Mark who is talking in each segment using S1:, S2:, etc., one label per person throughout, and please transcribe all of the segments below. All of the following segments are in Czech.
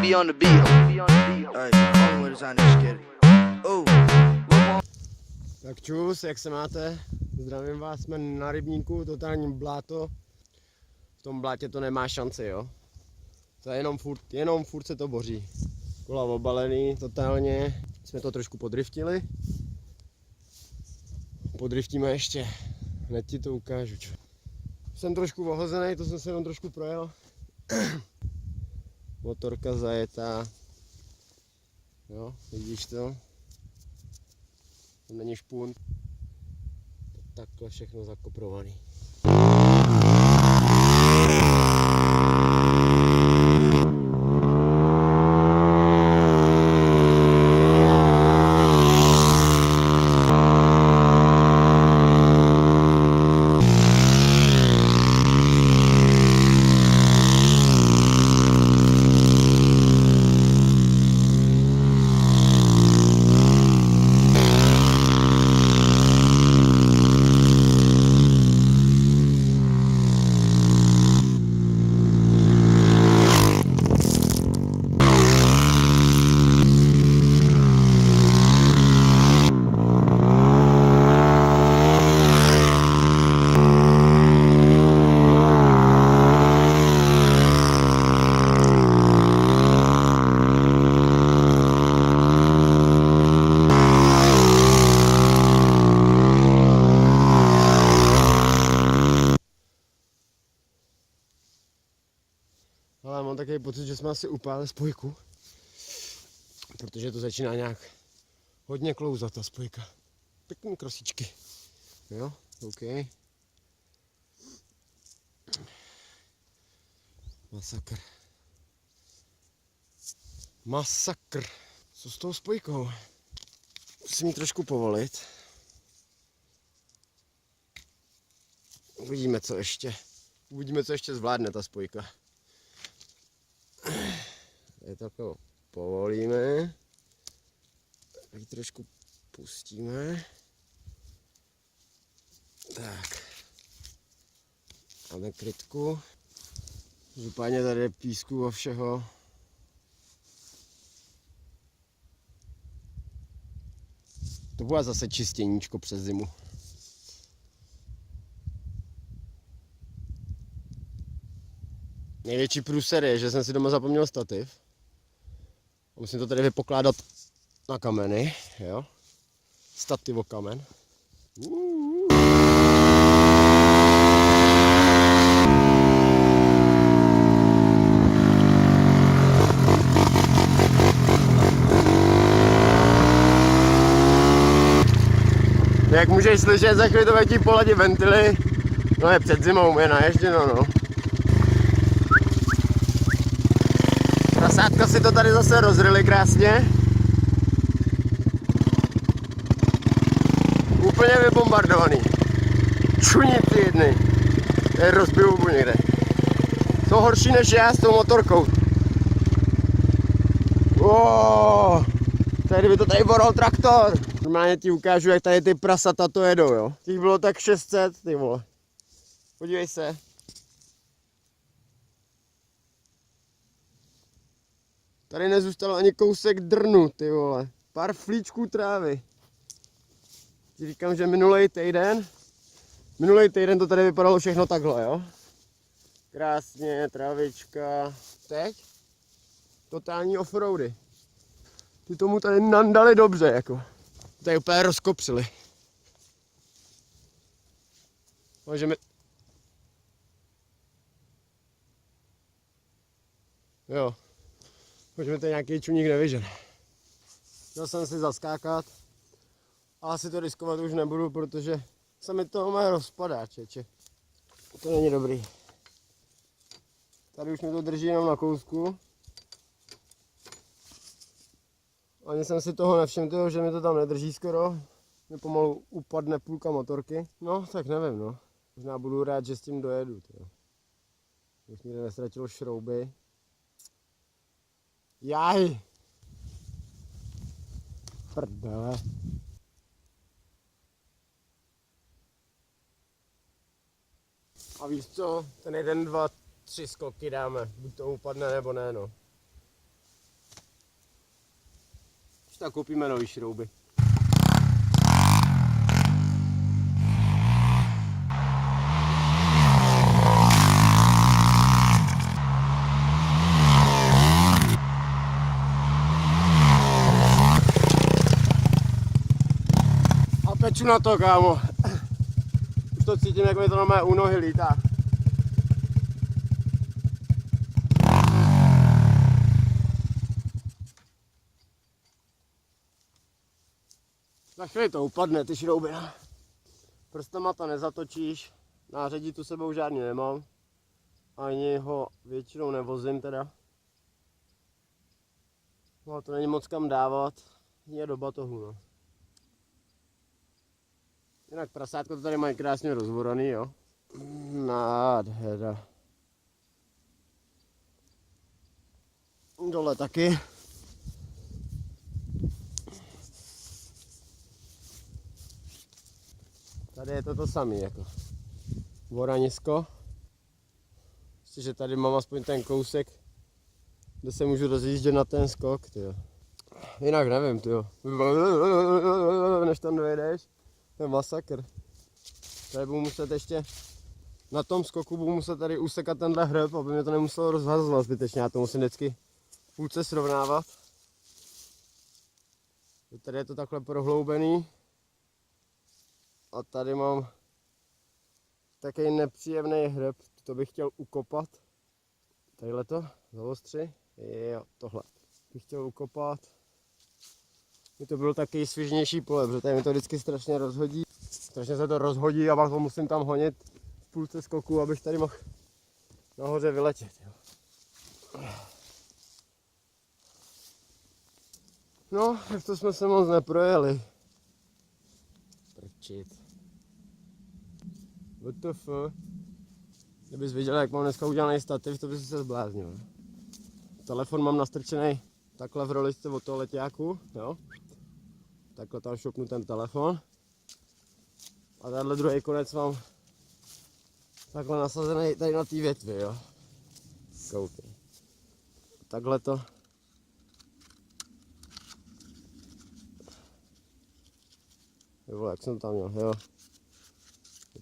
S1: be on the beat.
S2: Tak čus, jak se máte? Zdravím vás, jsme na rybníku, totálním bláto. V tom blátě to nemá šanci, jo? To je jenom furt se to boří. Kola obalený totálně, jsme to trošku podriftili. Podriftíme ještě, hned ti to ukážu. Jsem trošku ohozený, to jsem se jenom trošku projel. Motorka zajetá. Jo, vidíš to? To není špunt. Takhle všechno zakoprovaný. Ale mám takový pocit, že jsme asi upálili spojku, protože to začíná nějak hodně klouzat ta spojka. Pěkný krosičky. Jo, OK. Masakr. Masakr. Co s tou spojkou? Musím ji trošku povolit. Uvidíme, co ještě zvládne ta spojka. Tady to jako povolíme, tak trošku pustíme. Tak. Máme krytku. Župáně tady je písku a všeho. To bude zase čistěníčko přes zimu. Největší průser je, že jsem si doma zapomněl stativ. Musím to tady vypokládat na kameny, jo. Stativo kamen. Jak můžeš slyšet, za chvíli to letí po ladě ventily. No je před zimou, je naježděno, no. Prasátka si to tady zase rozryli krásně. Úplně vybombardovaný. Čunici jedny. Je rozbiju někde. Jsou horší než já s tou motorkou. Wow. Tady by to tady boral traktor. Normálně ti ukážu, jak tady ty prasata to jedou, jo. Těch bylo tak 600, ty vole. Podívej se. Tady nezůstalo ani kousek drnu, ty vole. Pár flíčků trávy. Ti říkám, že minulý týden to tady vypadalo všechno takhle, jo. Krásně, trávička. Teď totální offroady. Ty tomu tady nandali dobře, jako. Tady úplně rozkopřili. Můžeme... Jo. Můžeme tady nějaký čuník nevyžen. Chtěl jsem si zaskákat. A asi to riskovat už nebudu, protože se mi toho má rozpadá, čeče. To není dobrý. Tady už mi to drží jenom na kousku. Ani jsem si toho nevšiml, že mi to tam nedrží skoro. Mě pomalu upadne půlka motorky. No, tak nevím, no. Možná budu rád, že s tím dojedu, tyjo. Bych nikde nestratil šrouby. Jaj! Prdele. A víš co, ten 1, 2, 3 skoky dáme, buď to upadne nebo ne, no. Tak koupíme nový šrouby. A peču na to, kámo. Už to cítím, jak mi to na mé u nohy lítá. Za chvíli to upadne, ty šrouby. Prstama to nezatočíš, nářadí tu sebou žádný nemám. Ani ho většinou nevozím teda. No to není moc kam dávat, je do batohu no. Jinak prasátko to tady mají krásně rozvoraný, jo. Nádhera. Dole taky. Tady je to samé jako voranisko. Ještě, že tady mám aspoň ten kousek, kde se můžu rozjíždět na ten skok, tyjo. Jinak nevím, tyjo. Než tam dojedeš, to je masakr. Tady budu muset ještě, na tom skoku budu muset tady usekat tenhle hreb, aby mě to nemuselo rozhazovat zbytečně. Já to musím vždycky v půlce srovnávat. Tady je to takhle prohloubený. A tady mám takový nepříjemný hreb, to bych chtěl ukopat. Tadyhle to, zaostři, jo, tohle. Bych chtěl ukopat. Mi to byl takový svižnější pole, protože tady mi to vždycky strašně rozhodí. Strašně se to rozhodí a pak to musím tam honit v půlce skoku, abych tady mohl nahoře vyletět. Jo. No, tak to jsme se moc neprojeli. Prčit. WTF. Kdybys viděl, jak mám dneska udělaný stativ, to bys se zbláznil. Telefon mám nastrčený takhle v roličce od toho leťáku, jo. Takhle tam šopnu ten telefon. A tadyhle druhý konec mám takhle nasazený tady na té větvi, jo. Koukej. Takhle to. Jo, jak jsem tam měl, jo.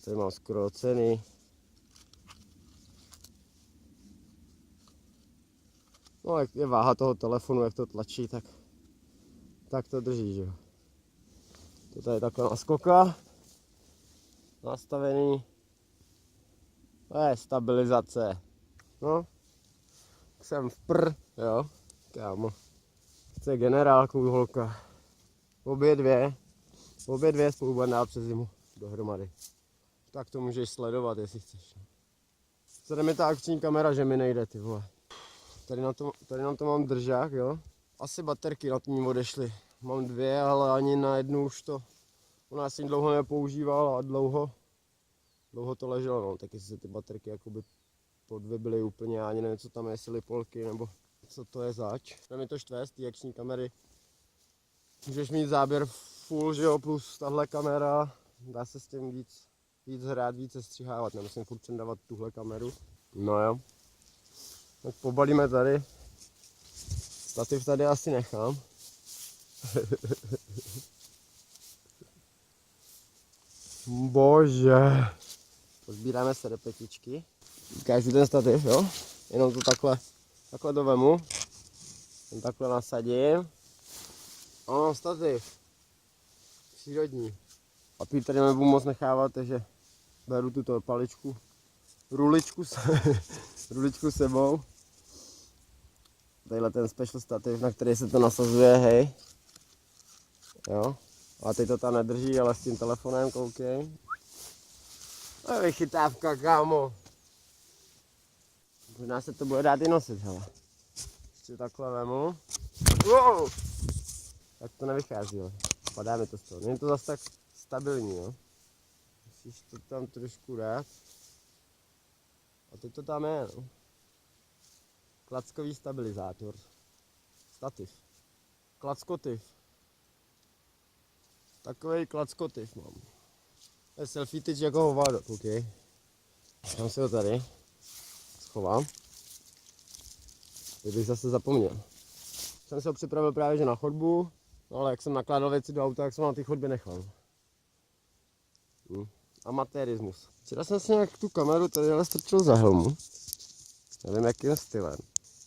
S2: Tady mám skrocený. No, jak je váha toho telefonu, jak to tlačí, tak to drží, že jo. To tady takhle naskoká. Nastavený. To je stabilizace. No. Jsem jo. Kámo. Chce generálku holka. Obě dvě spolu bude dát přes zimu dohromady. Tak to můžeš sledovat, jestli chceš. Tady mi ta akční kamera, že mi nejde, ty vole. Tady na to mám držák, jo. Asi baterky na ní odešly. Mám dvě, ale ani na jednu už to. Ona asi dlouho nepoužívala a dlouho to leželo, no. Tak jestli se ty baterky jakoby podvybily úplně, ani nevím, co tam je, jestli polky, nebo co to je zač. Tam mi to štve z té akční kamery. Můžeš mít záběr full, že jo, plus tahle kamera. Dá se s tím víc hrát, víc sestřihávat, nemusím furt přendávat tuhle kameru. No jo. Tak pobalíme tady. Stativ tady asi nechám. Bože. Pozbíráme se do petičky. Ukážu ten stativ, jo? Jenom to takhle to vemu. Ten takhle nasadím. Ano, stativ. Přírodní. Papír tady nebudu moc nechávat, takže beru tuto paličku, ruličku sebou. Tadyhle ten special stativ, na který se to nasazuje, hej. Jo. A teď to tam nedrží, ale s tím telefonem, koukej. To je vychytávka, kámo. Možná se to bude dát i nosit, hele. Ještě takhle vemu. Wow! Tak to nevychází, jo. Padá mi to z toho. Není to zase tak stabilní, jo. Musíš to tam trošku dát. A teď to tam je, no. Klackový stabilizátor. Stativ. Klackotiv. Takovej klackotiv mám. To je selfie tyč jako hovado, ok. Dám si ho tady. Schovám. Teď bych zase zapomněl. Jsem se ho připravil právě že na chodbu. No ale jak jsem nakládal věci do auta, tak jsem na té chodbě nechal. Amatérismus. Včera jsem si nějak tu kameru tady strčil za helmu. Nevím jakým stylem.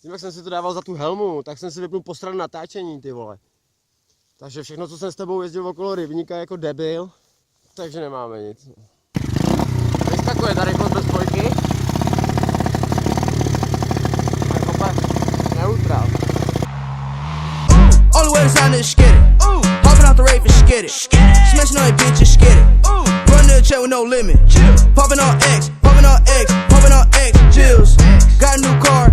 S2: Tím jak jsem si to dával za tu helmu, tak jsem si vypnul po stranu natáčení, ty vole. Takže všechno, co jsem s tebou jezdil okolo rybníka jako debil, takže nemáme nic. Vyskakuje ta rychlost bez spojky. Tak opak, neutrál.
S1: All the way to sign this skitty. Hopping out the rave and skitty. Smashing on that bitch and skitty. Run to the check with no limit. Popping on X, popping on X, popping on X. Jills. Got a new car.